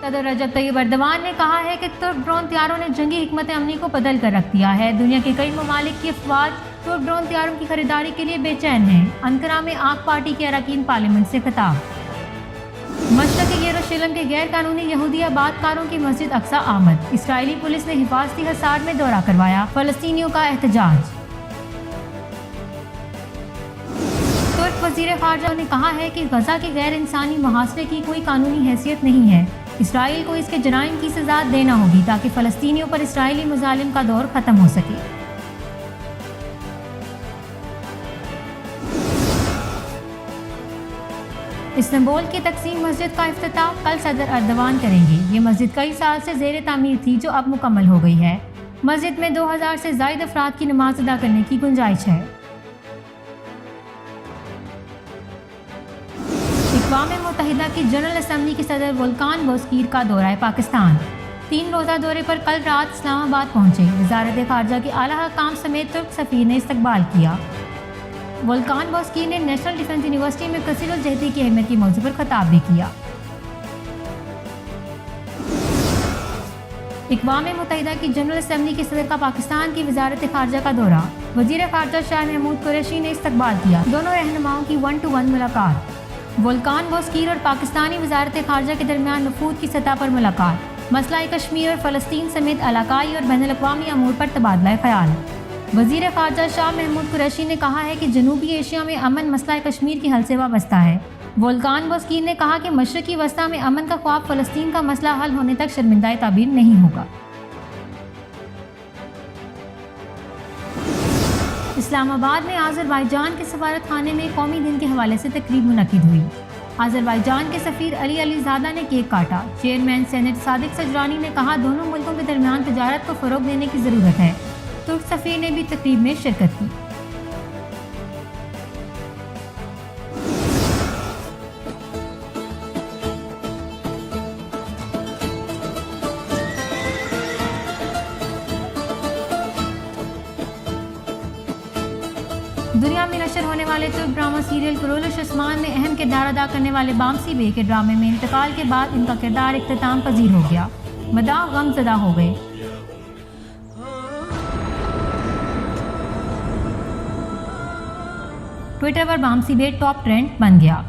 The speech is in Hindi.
सदर रजब तैयब एर्दोगान ने कहा है कि तुर्क ड्रोन तैयारों ने जंगी हिकमत अमली को बदल कर रख दिया है। दुनिया के कई ममालिक की अफवाज तुर्क ड्रोन तैयारों की खरीदारी के लिए बेचैन हैं। अंकारा में आक पार्टी के अरकान पार्लियामेंट से खिताब। मशरक़ी यरूशलेम के गैर कानूनी यहूदी आबादकारों की मस्जिद अक्सा आमद। इसराइली पुलिस ने हिफाजती हसार में दौरा करवाया। फलस्तीनियों का एहतजाज। तुर्क वज़ीर ख़ारजा ने कहा है कि गजा के गैर इंसानी मुहासरे की कोई कानूनी हैसियत नहीं है। इसराइल को इसके जराइम की सजा देना होगी ताकि फ़लस्तीनियों पर इसराइली मुज़ालिम का दौर ख़त्म हो सके। इस्तांबुल की तक़सीम मस्जिद का इफ्तिताह कल सदर एर्दोगान करेंगे। ये मस्जिद कई साल से ज़ेर तामीर थी जो अब मुकम्मल हो गई है। मस्जिद में 2000 से ज़ायद अफराद की नमाज अदा करने की गुंजाइश है। अक़वाम मुत्तहिदा की जनरल असम्बली के सदर वोल्कान बोस्कीर का दौरा पाकिस्तान। 3 रोज़ा दौरे पर कल रात इस्लामाबाद पहुंचे। वज़ारत ख़ारजा के आला हुकाम समेत तुर्क सफ़ीर ने इस्तकबाल किया। वोल्कान बोस्कीर ने नेशनल डिफेंस यूनिवर्सिटी में कसीरुल जहदी की अहमियत के मौजू पर खिताब भी किया। अक़वाम मुत्तहिदा की जनरल असम्बली के सदर का पाकिस्तान की वज़ारत ख़ारजा का दौरा। वज़ीर ख़ारजा शाह महमूद कुरैशी ने इस्तकबाल किया। दोनों रहनुमाओं की 1-to-1 मुलाकात। वोल्कान बोस्कीर और पाकिस्तानी वज़ारत ख़ारजा के दरमियान नफूद की सतह पर मुलाकात। मसला कश्मीर और फ़लस्तीन समेत इलाकाई और बैनुल-अक़वामी अमूर पर तबादला ख्याल। वज़ीर ख़ारजा शाह महमूद कुरैशी ने कहा है कि जनूबी एशिया में अमन मसला कश्मीर के हल से वाबस्ता है। वोल्कान बोस्कीर ने कहा कि मशरक़ी वस्ता में अमन का ख्वाब फ़लस्तीन का मसला हल होने तक शर्मिंदा ताबीर नहीं होगा। इस्लामाबाद में आज़रबाईजान के सफारत खाने में कौमी दिन के हवाले से तकरीब मुनक़िद हुई। आज़रबाईजान के सफ़ीर अली अलीज़ादा ने केक काटा। चेयरमैन सेनेट सादिक सजरानी ने कहा दोनों मुल्कों के दरमियान तजारत को फ़रोग़ देने की ज़रूरत है। तुर्क सफ़ीर ने भी तकरीब में शिरकत की। दुनिया में नशर होने वाले तुर्क ड्रामा सीरियल कुरोलुश उस्मान में अहम किरदार अदा करने वाले बामसी बे के ड्रामे में इंतकाल के बाद इनका किरदार इख्तिताम पजीर हो गया। मदाह गमज़दा हो गए। ट्विटर पर बामसी बे टॉप ट्रेंड बन गया।